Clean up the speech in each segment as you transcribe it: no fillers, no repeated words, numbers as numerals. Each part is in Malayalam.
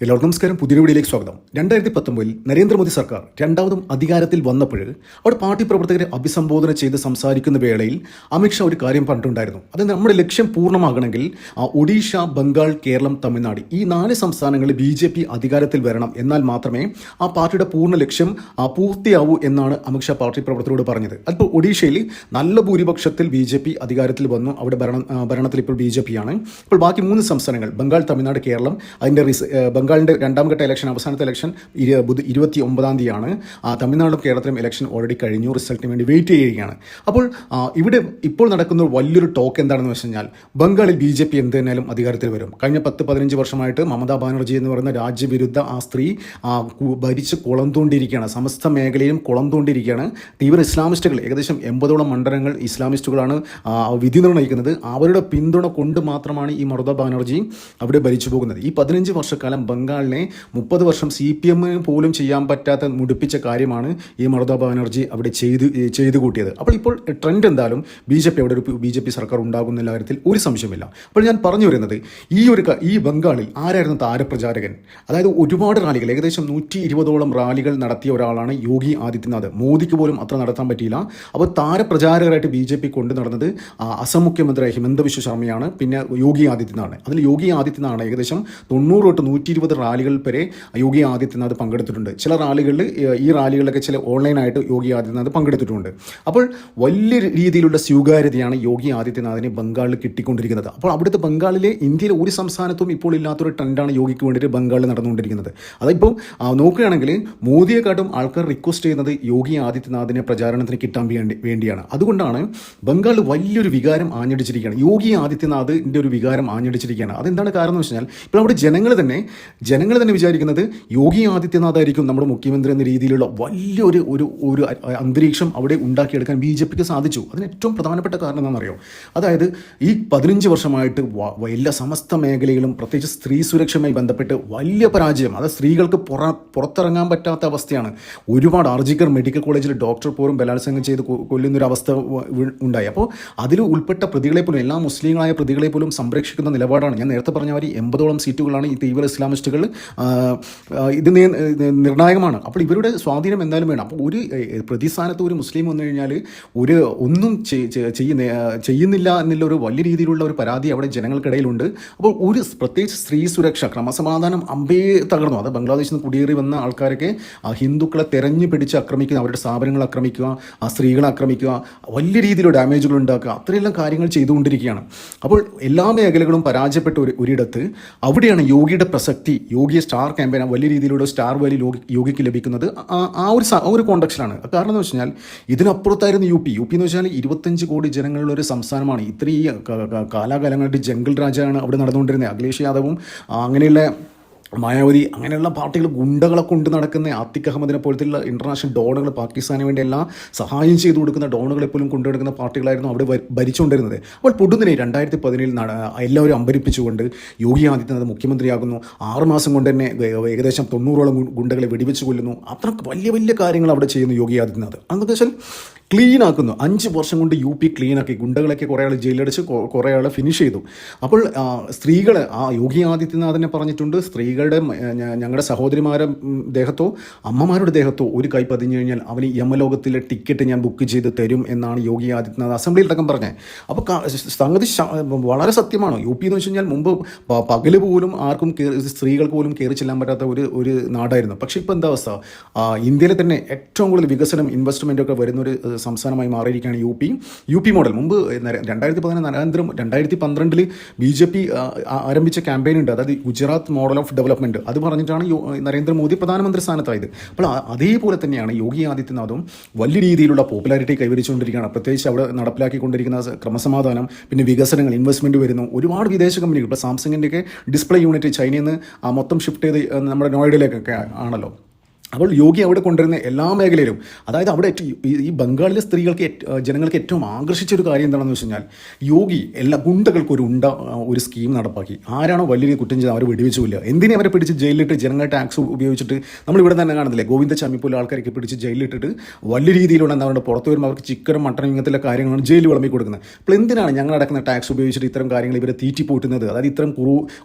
എല്ലാവർക്കും നമസ്കാരം. പുതിയ വീഡിയോയിലേക്ക് സ്വാഗതം. 2019 നരേന്ദ്രമോദി സർക്കാർ രണ്ടാമതും അധികാരത്തിൽ വന്നപ്പോൾ അവിടെ പാർട്ടി പ്രവർത്തകരെ അഭിസംബോധന ചെയ്ത് സംസാരിക്കുന്ന വേളയിൽ അമിത്ഷാ ഒരു കാര്യം പറഞ്ഞിട്ടുണ്ടായിരുന്നു. അത് നമ്മുടെ ലക്ഷ്യം പൂർണ്ണമാകണമെങ്കിൽ ഒഡീഷ, ബംഗാൾ, കേരളം, തമിഴ്നാട് ഈ 4 സംസ്ഥാനങ്ങളിൽ BJP അധികാരത്തിൽ വരണം. എന്നാൽ മാത്രമേ ആ പാർട്ടിയുടെ പൂർണ്ണ ലക്ഷ്യം പൂർത്തിയാവൂ എന്നാണ് അമിത്ഷാ പാർട്ടി പ്രവർത്തകരോട് പറഞ്ഞത്. അതിപ്പോൾ ഒഡീഷയിൽ നല്ല ഭൂരിപക്ഷത്തിൽ BJP അധികാരത്തിൽ വന്നു. അവിടെ ഭരണത്തിൽ ഇപ്പോൾ BJP ആണ്. ഇപ്പോൾ ബാക്കി 3 സംസ്ഥാനങ്ങൾ ബംഗാൾ, തമിഴ്നാട്, കേരളം. അതിൻ്റെ ബംഗാളിൻ്റെ രണ്ടാം ഘട്ട ഇലക്ഷൻ, അവസാനത്തെ ഇലക്ഷൻ 29-ാം തീയതിയാണ്. തമിഴ്നാടും കേരളത്തിലും ഇലക്ഷൻ ഓൾറെഡി കഴിഞ്ഞു. റിസൾട്ടിന് വേണ്ടി വെയിറ്റ് ചെയ്യുകയാണ്. അപ്പോൾ ഇവിടെ ഇപ്പോൾ നടക്കുന്ന വലിയൊരു ടോക്ക് എന്താണെന്ന് വെച്ച് കഴിഞ്ഞാൽ ബംഗാളിൽ BJP എന്ത് തന്നെയാലും അധികാരത്തിൽ വരും. കഴിഞ്ഞ 10-15 വർഷമായിട്ട് മമതാ ബാനർജി എന്ന് പറയുന്ന രാജ്യവിരുദ്ധ ആ സ്ത്രീ ഭരിച്ച് കുളംതോണ്ടിരിക്കുകയാണ്. സമസ്ത മേഖലയിലും കുളംതോണ്ടിരിക്കുകയാണ്. തീവ്ര ഇസ്ലാമിസ്റ്റുകൾ, ഏകദേശം 80ഓളം മണ്ഡലങ്ങൾ ഇസ്ലാമിസ്റ്റുകളാണ് വിധി നിർണ്ണയിക്കുന്നത്. അവരുടെ പിന്തുണ കൊണ്ട് മാത്രമാണ് ഈ മമതാ ബാനർജി അവിടെ ഭരിച്ചു പോകുന്നത്. ഈ 15 വർഷക്കാലം ബംഗാളിനെ 30 വർഷം CPM പോലും ചെയ്യാൻ പറ്റാത്ത മുടിപ്പിച്ച കാര്യമാണ് ഈ മമതാ ബാനർജി അവിടെ ചെയ്തു കൂട്ടിയത്. അപ്പോൾ ഇപ്പോൾ ട്രെൻഡ് എന്തായാലും BJP അവിടെ ഒരു BJP സർക്കാർ ഉണ്ടാകുന്ന കാര്യത്തിൽ ഒരു സംശയമില്ല. അപ്പോൾ ഞാൻ പറഞ്ഞു വരുന്നത് ഈ ബംഗാളിൽ ആരായിരുന്നു താരപ്രചാരകൻ? അതായത് ഒരുപാട് റാലികൾ, ഏകദേശം 120ഓളം റാലികൾ നടത്തിയ ഒരാളാണ് യോഗി ആദിത്യനാഥ്. മോദിക്ക് പോലും അത്ര നടത്താൻ പറ്റിയില്ല. അപ്പോൾ താരപ്രചാരകരായിട്ട് BJP കൊണ്ടു നടന്നത് അസം മുഖ്യമന്ത്രി ഹിമന്ത ബിശ്വ ശർമ്മയാണ്, പിന്നെ യോഗി ആദിത്യനാഥ്. അതിൽ യോഗി ആദിത്യനാഥ് ഏകദേശം 90-120 റാലികൾ വരെ യോഗി ആദിത്യനാഥ് പങ്കെടുത്തിട്ടുണ്ട്. ചില റാലികളിൽ ഈ റാലികളിലൊക്കെ ചില ഓൺലൈനായിട്ട് യോഗി ആദിത്യനാഥ് പങ്കെടുത്തിട്ടുണ്ട്. അപ്പോൾ വലിയ രീതിയിലുള്ള സ്വീകാര്യതയാണ് യോഗി ആദിത്യനാഥിനെ ബംഗാളിൽ കിട്ടിക്കൊണ്ടിരിക്കുന്നത്. അപ്പോൾ അവിടുത്തെ ബംഗാളിലെ ഇന്ത്യയിലെ ഒരു സംസ്ഥാനത്തും ഇപ്പോൾ ഇല്ലാത്തൊരു ട്രെൻഡാണ് യോഗിക്ക് വേണ്ടിയിട്ട് ബംഗാളിൽ നടന്നുകൊണ്ടിരിക്കുന്നത്. അതിപ്പോൾ നോക്കുകയാണെങ്കിൽ മോദിയെക്കാട്ടും ആൾക്കാർ റിക്വസ്റ്റ് ചെയ്യുന്നത് യോഗി ആദിത്യനാഥിനെ പ്രചാരണത്തിന് കിട്ടാൻ വേണ്ടിയാണ്. അതുകൊണ്ടാണ് ബംഗാളിൽ വലിയൊരു വികാരം ആഞ്ഞടിച്ചിരിക്കുകയാണ്. യോഗി ആദിത്യനാഥിൻ്റെ ഒരു വികാരം ആഞ്ഞടിച്ചിരിക്കുകയാണ്. അതെന്താണ് കാരണം എന്ന് വെച്ചാൽ ഇപ്പോൾ അവിടെ ജനങ്ങൾ തന്നെ വിചാരിക്കുന്നത് യോഗി ആദിത്യനാഥ് ആയിരിക്കും നമ്മുടെ മുഖ്യമന്ത്രി എന്ന രീതിയിലുള്ള വലിയൊരു ഒരു അന്തരീക്ഷം അവിടെ ഉണ്ടാക്കിയെടുക്കാൻ BJPക്ക് സാധിച്ചു. അതിന് ഏറ്റവും പ്രധാനപ്പെട്ട കാരണം എന്താണെന്നറിയോ? അതായത് ഈ 15 വർഷമായിട്ട് എല്ലാ സമസ്ത മേഖലയിലും പ്രത്യേകിച്ച് സ്ത്രീ സുരക്ഷയുമായി ബന്ധപ്പെട്ട് വലിയ പരാജയം. അത് സ്ത്രീകൾക്ക് പുറത്തിറങ്ങാൻ പറ്റാത്ത അവസ്ഥയാണ്. ഒരുപാട് ആർജിക്കർ മെഡിക്കൽ കോളേജിൽ ഡോക്ടർ പോലും ബലാത്സംഗം ചെയ്ത് കൊല്ലുന്നൊരവസ്ഥ ഉണ്ടായി. അപ്പോൾ അതിൽ ഉൾപ്പെട്ട പ്രതികളെ പോലും, എല്ലാ മുസ്ലിങ്ങളായ പ്രതികളെ പോലും സംരക്ഷിക്കുന്ന നിലപാടാണ്. ഞാൻ നേരത്തെ പറഞ്ഞ മാതിരി 80ഓളം സീറ്റുകളാണ് ഈ തീവ്ര ഇസ്ലാമിസ്റ്റുകൾ. ഇത് നിർണായകമാണ്. അപ്പോൾ ഇവരുടെ സ്വാധീനം എന്തായാലും വേണം. അപ്പോൾ ഒരു പ്രതിസ്ഥാനത്ത് ഒരു മുസ്ലിം വന്നു കഴിഞ്ഞാൽ ഒന്നും ചെയ്യുന്നില്ല എന്നുള്ള ഒരു വലിയ രീതിയിലുള്ള ഒരു പരാതി അവിടെ ജനങ്ങൾക്കിടയിലുണ്ട്. അപ്പോൾ പ്രത്യേകിച്ച് സ്ത്രീ സുരക്ഷ, ക്രമസമാധാനം തകർന്നു. അത് ബംഗ്ലാദേശിൽ നിന്ന് കുടിയേറി വന്ന ആൾക്കാരൊക്കെ ഹിന്ദുക്കളെ തെരഞ്ഞു പിടിച്ച് ആക്രമിക്കുക, അവരുടെ സ്ഥാപനങ്ങൾ ആക്രമിക്കുക, സ്ത്രീകളെ ആക്രമിക്കുക, വലിയ രീതിയിലുള്ള ഡാമേജുകൾ ഉണ്ടാക്കുക, അത്രയെല്ലാം കാര്യങ്ങൾ ചെയ്തുകൊണ്ടിരിക്കുകയാണ്. അപ്പോൾ എല്ലാ മേഖലകളും പരാജയപ്പെട്ട ഒരിടത്ത് അവിടെയാണ് യോഗിയുടെ പ്രസക്തി, യോഗിയെ സ്റ്റാർ ക്യാമ്പയിൻ, വലിയ രീതിയിലുള്ള സ്റ്റാർ വാല്യൂ യോഗിക്ക് ലഭിക്കുന്നത് ആ ഒരു കോണ്ടക്സ്റ്റിലാണ്. കാരണം എന്ന് വെച്ച് കഴിഞ്ഞാൽ ഇതിനപ്പുറത്തായിരുന്നു UP എന്ന് വെച്ചാൽ 25 കോടി ജനങ്ങളുടെ ഒരു സംസ്ഥാനമാണ്. ഇത്രയും കാലാകാലങ്ങളായിട്ട് ജംഗിൾ രാജാണ് അവിടെ നടന്നുകൊണ്ടിരുന്നത്. അഖിലേഷ് യാദവും അങ്ങനെയുള്ള മായാവതി അങ്ങനെയുള്ള പാർട്ടികൾ, ഗുണ്ടകളെ കൊണ്ട് നടക്കുന്ന ആത്തിഖ് അഹമ്മദിനെ പോലത്തെയുള്ള ഇൻ്റർനാഷണൽ ഡോണുകൾ, പാകിസ്ഥാന് വേണ്ടി എല്ലാം സഹായം ചെയ്തു കൊടുക്കുന്ന ഡോണുകളെ പോലും കൊണ്ടുനടക്കുന്ന പാർട്ടികളായിരുന്നു അവിടെ ഭരിച്ചുകൊണ്ടിരുന്നത്. അപ്പോൾ പൊടുന്നനെ 2017 എല്ലാവരും അമ്പരിപ്പിച്ചുകൊണ്ട് യോഗി ആദിത്യനാഥ് മുഖ്യമന്ത്രിയാകുന്നു. 6 മാസം കൊണ്ട് തന്നെ ഏകദേശം 90ഓളം ഗുണ്ടകളെ വെടിവെച്ച് കൊല്ലുന്നു. അത്ര വലിയ വലിയ കാര്യങ്ങൾ അവിടെ ചെയ്യുന്നു യോഗി ആദിത്യനാഥ്. അതെന്ന് വെച്ചാൽ ക്ലീൻ ആക്കുന്നു. 5 വർഷം കൊണ്ട് UP ക്ലീനാക്കി. ഗുണ്ടകളൊക്കെ കുറേ ആൾ ജയിലടിച്ച്, കുറേ ആൾ ഫിനിഷ് ചെയ്തു. അപ്പോൾ സ്ത്രീകൾ, യോഗി ആദിത്യനാഥിനെ പറഞ്ഞിട്ടുണ്ട്, സ്ത്രീകളുടെ ഞങ്ങളുടെ സഹോദരിമാരുടെ ദേഹത്തോ അമ്മമാരുടെ ദേഹത്തോ ഒരു കൈ പതിഞ്ഞു കഴിഞ്ഞാൽ അവന് യമലോകത്തിലെ ടിക്കറ്റ് ഞാൻ ബുക്ക് ചെയ്ത് തരും എന്നാണ് യോഗി ആദിത്യനാഥ് അസംബ്ലിയിൽ അടക്കം പറഞ്ഞത്. അപ്പോൾ സംഗതി വളരെ സത്യമാണ്. UP എന്ന് വെച്ച് കഴിഞ്ഞാൽ മുമ്പ് പകല് പോലും ആർക്കും സ്ത്രീകൾക്ക് പോലും കയറി ചെല്ലാൻ പറ്റാത്ത ഒരു നാടായിരുന്നു. പക്ഷേ ഇപ്പോൾ എന്താ അവസ്ഥ? ഇന്ത്യയിലെ തന്നെ ഏറ്റവും കൂടുതൽ വികസനം, ഇൻവെസ്റ്റ്മെൻറ്റൊക്കെ വരുന്നൊരു സംസ്ഥാനമായി മാറിയിരിക്കുകയാണ് UP മോഡൽ. മുമ്പ് 2014 2012 BJP ആരംഭിച്ച ക്യാമ്പയിൻ ഉണ്ട്, അതായത് ഗുജറാത്ത് മോഡൽ ഓഫ് ഡെവലപ്മെൻറ്റ്. അത് പറഞ്ഞിട്ടാണ് നരേന്ദ്രമോദി പ്രധാനമന്ത്രി സ്ഥാനത്തായത്. അപ്പോൾ അതേപോലെ തന്നെയാണ് യോഗി ആദിത്യനാഥും വലിയ രീതിയിലുള്ള പോപ്പുലാരിറ്റി കൈവരിച്ചുകൊണ്ടിരിക്കുകയാണ്. പ്രത്യേകിച്ച് അവിടെ നടപ്പിലാക്കിക്കൊണ്ടിരിക്കുന്ന ക്രമസമാധാനം, പിന്നെ വികസനങ്ങൾ, ഇൻവെസ്റ്റ്മെൻറ്റ് വരുന്നു. ഒരുപാട് വിദേശ കമ്പനികൾ, ഇപ്പോൾ സാംസങ്ങിൻ്റെയൊക്കെ ഡിസ്പ്ലേ യൂണിറ്റ് ചൈനയിൽ നിന്ന് മൊത്തം ഷിഫ്റ്റ് ചെയ്ത് നമ്മുടെ നോയിഡയിലേക്കൊക്കെ ആണല്ലോ. അപ്പോൾ യോഗി അവിടെ കൊണ്ടുവരുന്ന എല്ലാ മേഖലയിലും, അതായത് അവിടെ ഈ ബംഗാളിലെ സ്ത്രീകൾക്ക് ജനങ്ങൾക്ക് ഏറ്റവും ആകർഷിച്ച ഒരു കാര്യം എന്താണെന്ന് വെച്ച് കഴിഞ്ഞാൽ, യോഗി എല്ലാ ഗുണ്ടകൾക്കും ഒരു സ്കീം നടപ്പാക്കി. ആരാണോ വലിയ രീതിയിൽ കുറ്റം ചെയ്ത് അവരെ വെടിവെച്ചില്ല. എന്തിനെ അവരെ പിടിച്ച് ജയിലിലിട്ട് ജനങ്ങൾ ടാക്സ് ഉപയോഗിച്ചിട്ട് നമ്മളിവിടെ തന്നെ കാണുന്നില്ലേ, ഗോവിന്ദ ചാമി പോലെ ആൾക്കാരൊക്കെ പിടിച്ച് ജയിലിലിട്ടിട്ട് വലിയ രീതിയിലുള്ള എന്താ പറയുക, പുറത്ത് വരുമ്പോൾ അവർക്ക് ചിക്കനും മട്ടനും ഇങ്ങനത്തെ കാര്യങ്ങളാണ് ജയിലിൽ വിളമ്പി കൊടുക്കുന്നത്. അപ്പോൾ എന്തിനാണ് ഞങ്ങൾ അടക്കുന്ന ടാക്സ് ഉപയോഗിച്ചിട്ട് ഇത്തരം കാര്യങ്ങൾ ഇവരെ തീറ്റിപ്പോട്ടുന്നത്? അതായത് ഇത്തരം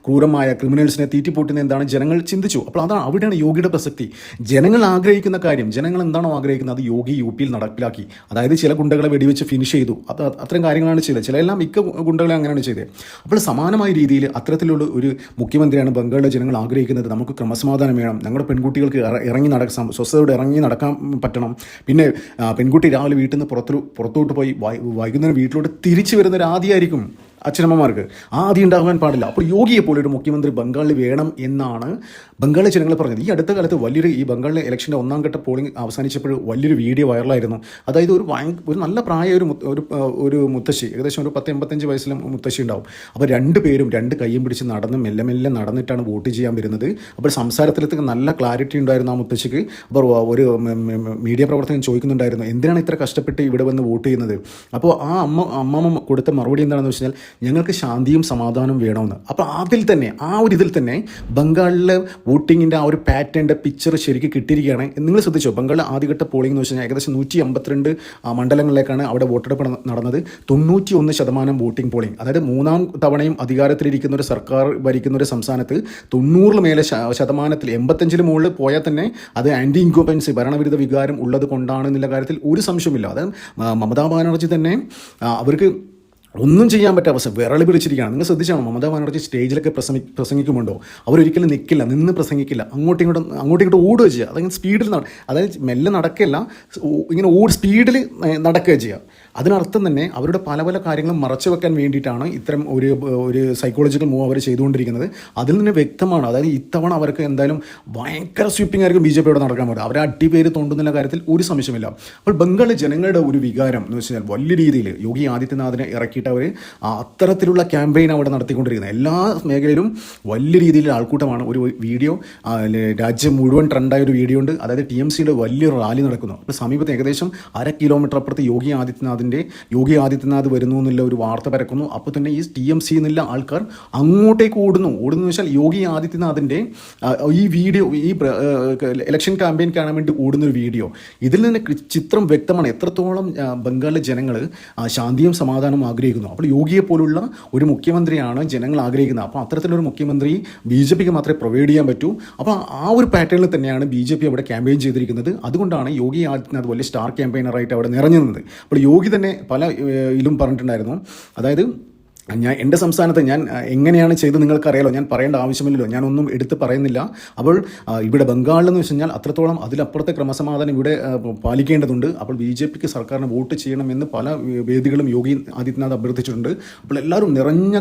ക്രൂരമായ ക്രിമിനൽസിനെ തീറ്റിപ്പോട്ടുന്നത് എന്താണ് ജനങ്ങൾ ചിന്തിച്ചു. അപ്പോൾ അതാണ് അവിടെയാണ് യോഗിയുടെ പ്രസക്തി. ജനങ്ങൾ ആഗ്രഹിക്കുന്ന കാര്യം, ജനങ്ങൾ എന്താണോ ആഗ്രഹിക്കുന്നത് അത് യോഗി UP-യിൽ നടപ്പിലാക്കി. അതായത് ചില ഗുണ്ടകളെ വെടിവെച്ച് ഫിനിഷ് ചെയ്തു. അത്തരം കാര്യങ്ങളാണ് ചെയ്തത്. ചിലയെല്ലാം മിക്ക ഗുണ്ടകളെ അങ്ങനെയാണ് ചെയ്തത്. അപ്പോൾ സമാനമായ രീതിയിൽ അത്തരത്തിലുള്ള ഒരു മുഖ്യമന്ത്രിയാണ് ബംഗാളിലെ ജനങ്ങൾ ആഗ്രഹിക്കുന്നത്. നമുക്ക് ക്രമസമാധാനം വേണം, ഞങ്ങളുടെ പെൺകുട്ടികൾക്ക് സ്വസ്ഥതയോടെ ഇറങ്ങി നടക്കാൻ പറ്റണം. പിന്നെ പെൺകുട്ടി രാവിലെ വീട്ടിൽ നിന്ന് പുറത്തോട്ട് പോയി വൈകുന്നേരം വീട്ടിലോട്ട് തിരിച്ചു വരുന്ന ഒരു ആദ്യമായിരിക്കും അച്ഛനമ്മമാർക്ക്. ആദ്യം ഉണ്ടാകാൻ പാടില്ല. അപ്പോൾ യോഗിയെ പോലെ ഒരു മുഖ്യമന്ത്രി ബംഗാളിൽ വേണം എന്നാണ് ബംഗാളിലെ ജനങ്ങൾ പറഞ്ഞത്. ഈ അടുത്ത കാലത്ത് ഈ ബംഗാളിലെ ഇലക്ഷൻ്റെ 1ാം ഘട്ട പോളിംഗ് അവസാനിച്ചപ്പോൾ വലിയൊരു വീഡിയോ വൈറലായിരുന്നു. അതായത് ഒരു നല്ല പ്രായ ഒരു മുത്തശ്ശി, ഏകദേശം ഒരു 10-85 വയസ്സിലെ മുത്തശ്ശി ഉണ്ടാവും. അപ്പോൾ 2 പേരും 2 കൈയും പിടിച്ച് നടന്ന് മെല്ലെ മെല്ലെ നടന്നിട്ടാണ് വോട്ട് ചെയ്യാൻ വരുന്നത്. അപ്പോൾ സംസാരത്തിലേക്ക് നല്ല ക്ലാരിറ്റി ഉണ്ടായിരുന്നു ആ മുത്തശ്ശിക്ക്. അപ്പോൾ ഒരു മീഡിയ പ്രവർത്തകൻ ചോദിക്കുന്നുണ്ടായിരുന്നു, എന്തിനാണ് ഇത്ര കഷ്ടപ്പെട്ട് ഇവിടെ വന്ന് വോട്ട് ചെയ്യുന്നത്? അപ്പോൾ ആ അമ്മമ്മ കൊടുത്ത മറുപടി എന്താണെന്ന് വെച്ച് കഴിഞ്ഞാൽ, ഞങ്ങൾക്ക് ശാന്തിയും സമാധാനവും വേണമെന്ന്. അപ്പോൾ ഇതിൽ തന്നെ ബംഗാളിലെ വോട്ടിങ്ങിൻ്റെ ആ ഒരു പാറ്റേണിൻ്റെ പിക്ചർ ശരിക്കും കിട്ടിയിരിക്കുകയാണ്. നിങ്ങൾ ശ്രദ്ധിച്ചോ, ബംഗാളിലെ ആദ്യഘട്ട പോളിംഗ് എന്ന് വെച്ച് കഴിഞ്ഞാൽ ഏകദേശം 152 മണ്ഡലങ്ങളിലേക്കാണ് അവിടെ വോട്ടെടുപ്പ് നടന്നത്. 91% വോട്ടിംഗ് പോളിംഗ്. അതായത് 3ാം തവണയും അധികാരത്തിലിരിക്കുന്ന ഒരു സർക്കാർ ഭരിക്കുന്ന ഒരു സംസ്ഥാനത്ത് 90 മേലെ ശതമാനത്തിൽ 85 മുകളിൽ പോയാൽ തന്നെ അത് ആൻറ്റി ഇൻകംബൻസി, ഭരണവിരുദ്ധ വികാരം ഉള്ളത് കൊണ്ടാണെന്നുള്ള കാര്യത്തിൽ ഒരു സംശയമില്ല. അതായത് മമതാ ബാനർജി തന്നെ അവർക്ക് ഒന്നും ചെയ്യാൻ പറ്റാത്ത അവസ്ഥ, വിരളി പിടിച്ചിരിക്കുകയാണ്. നിങ്ങൾ ശ്രദ്ധിച്ചാണോ, മമതാ ബാനർജി സ്റ്റേജിലൊക്കെ പ്രസംഗിക്കുമ്പോണ്ടോ അവരൊരിക്കലും നിൽക്കില്ല, നിന്ന് പ്രസംഗിക്കില്ല, അങ്ങോട്ടും ഇങ്ങോട്ടും ഓടുക ചെയ്യുക. അതായത് സ്പീഡിൽ അതായത് മെല്ലെ നടക്കില്ല, ഇങ്ങനെ സ്പീഡിൽ നടക്കുക ചെയ്യുക. അതിനർത്ഥം തന്നെ അവരുടെ പല പല കാര്യങ്ങളും മറച്ചു വെക്കാൻ വേണ്ടിയിട്ടാണ് ഇത്തരം ഒരു സൈക്കോളജിക്കൽ മൂവ് അവർ ചെയ്തുകൊണ്ടിരിക്കുന്നത്. അതിൽ നിന്ന് വ്യക്തമാണ്. അതായത് ഇത്തവണ അവർക്ക് എന്തായാലും ഭയങ്കര സ്വീപ്പിംഗ് ആയിരിക്കും BJP-യോട് നടക്കാൻ പോകുന്നത്. അവരെ അടിപേര് തോണ്ടുന്ന കാര്യത്തിൽ ഒരു സംശയമില്ല. അപ്പോൾ ബംഗാളിലെ ജനങ്ങളുടെ ഒരു വികാരം എന്ന് വെച്ച് കഴിഞ്ഞാൽ വലിയ രീതിയിൽ യോഗി ആദിത്യനാഥിനെ ഇറക്കിയിട്ട് അവർ അത്തരത്തിലുള്ള ക്യാമ്പയിൻ അവിടെ നടത്തിക്കൊണ്ടിരിക്കുന്നത്. എല്ലാ മേഖലയിലും വലിയ രീതിയിൽ ആൾക്കൂട്ടമാണ്. ഒരു വീഡിയോ രാജ്യം മുഴുവൻ ട്രെൻഡായ ഒരു വീഡിയോ ഉണ്ട്. അതായത് TMCയുടെ വലിയ റാലി നടക്കുന്നു. അപ്പോൾ സമീപത്ത് ഏകദേശം 1/2 കിലോമീറ്റർ അപ്പുറത്ത് യോഗി ആദിത്യനാഥ് വരുന്നു എന്നുള്ള ഒരു വാർത്ത പരക്കുന്നു. അപ്പോൾ തന്നെ ഈ TMC എന്നുള്ള ആൾക്കാർ അങ്ങോട്ടേക്ക് ഓടുന്നു വെച്ചാൽ യോഗി ആദിത്യനാഥിൻ്റെ ഈ വീഡിയോ, ഈ ഇലക്ഷൻ ക്യാമ്പയിൻ കാണാൻ വേണ്ടി ഓടുന്നൊരു വീഡിയോ. ഇതിൽ നിന്ന് ചിത്രം വ്യക്തമാണ് എത്രത്തോളം ബംഗാളിലെ ജനങ്ങൾ ശാന്തിയും സമാധാനവും ആഗ്രഹിക്കുന്നു. അപ്പോൾ യോഗിയെ പോലുള്ള ഒരു മുഖ്യമന്ത്രിയാണ് ജനങ്ങൾ ആഗ്രഹിക്കുന്നത്. അപ്പോൾ അത്തരത്തിലൊരു മുഖ്യമന്ത്രി BJP-ക്ക് മാത്രമേ പ്രൊവൈഡ് ചെയ്യാൻ പറ്റൂ. അപ്പോൾ ആ ഒരു പാറ്റേണിൽ തന്നെയാണ് BJP അവിടെ ക്യാമ്പയിൻ ചെയ്തിരിക്കുന്നത്. അതുകൊണ്ടാണ് യോഗി ആദിത്യനാഥ് വലിയ സ്റ്റാർ ക്യാമ്പയിനറായിട്ട് അവിടെ നിറഞ്ഞു നിന്നത്. അപ്പോൾ യോഗി തന്നെ പല ഇതിലും പറഞ്ഞിട്ടുണ്ടായിരുന്നു. അതായത് എൻ്റെ സംസ്ഥാനത്ത് ഞാൻ എങ്ങനെയാണ് ചെയ്തത് നിങ്ങൾക്കറിയാലോ, ഞാൻ പറയേണ്ട ആവശ്യമില്ലല്ലോ, ഞാനൊന്നും എടുത്ത് പറയുന്നില്ല. അപ്പോൾ ഇവിടെ ബംഗാളിലെന്ന് വെച്ച് കഴിഞ്ഞാൽ അത്രത്തോളം അതിലപ്പുറത്തെ ക്രമസമാധാനം ഇവിടെ പാലിക്കേണ്ടതുണ്ട്. അപ്പോൾ BJP-ക്ക് സർക്കാരിനെ വോട്ട് ചെയ്യണമെന്ന് പല വേദികളും യോഗി ആദിത്യനാഥ് അഭ്യർത്ഥിച്ചിട്ടുണ്ട്. അപ്പോൾ എല്ലാവരും നിറഞ്ഞ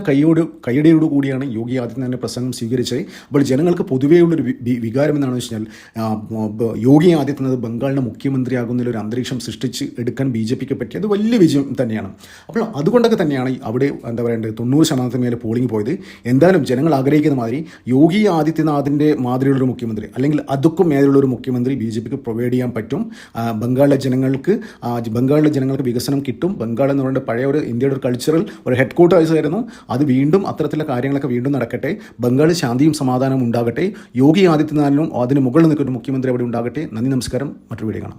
കൈയടിയോട് കൂടിയാണ് യോഗി ആദിത്യനാഥിൻ്റെ പ്രസംഗം സ്വീകരിച്ചത്. അപ്പോൾ ജനങ്ങൾക്ക് പൊതുവെയുള്ളൊരു വികാരം എന്താണെന്ന് വെച്ച് കഴിഞ്ഞാൽ, യോഗി ആദിത്യനാഥ് ബംഗാളിൻ്റെ മുഖ്യമന്ത്രിയാകുന്നതിലൊരു അന്തരീക്ഷം സൃഷ്ടിച്ച് എടുക്കാൻ BJP-ക്ക് പറ്റിയത് വലിയ വിജയം തന്നെയാണ്. അപ്പോൾ അതുകൊണ്ടൊക്കെ തന്നെയാണ് അവിടെ എന്താ പറയുക 90% മേലെ പോളിംഗ് പോയത്. എന്തായാലും ജനങ്ങൾ ആഗ്രഹിക്കുന്ന മാതിരി യോഗി ആദിത്യനാഥിൻ്റെ മാതിരിയുള്ളൊരു മുഖ്യമന്ത്രി, അല്ലെങ്കിൽ അതൊക്കെ മേലുള്ളൊരു മുഖ്യമന്ത്രി BJP-ക്ക് പ്രൊവൈഡ് ചെയ്യാൻ പറ്റും. ബംഗാളിലെ ജനങ്ങൾക്ക് വികസനം കിട്ടും. ബംഗാൾ എന്ന് പറയുന്നത് പഴയ ഒരു ഇന്ത്യയുടെ ഒരു കൾച്ചറൽ ഒരു ഹെഡ് ക്വാർട്ടേഴ്സ് ആയിരുന്നു. അത് വീണ്ടും അത്തരത്തിലുള്ള കാര്യങ്ങളൊക്കെ വീണ്ടും നടക്കട്ടെ. ബംഗാളിൽ ശാന്തിയും സമാധാനവും ഉണ്ടാകട്ടെ. യോഗി ആദിത്യനാഥിനും അതിന് മുകളിൽ നിൽക്കുന്ന മുഖ്യമന്ത്രി അവിടെ ഉണ്ടാകട്ടെ. നന്ദി, നമസ്കാരം. മറ്റൊരു വീഡിയോ കാണാം.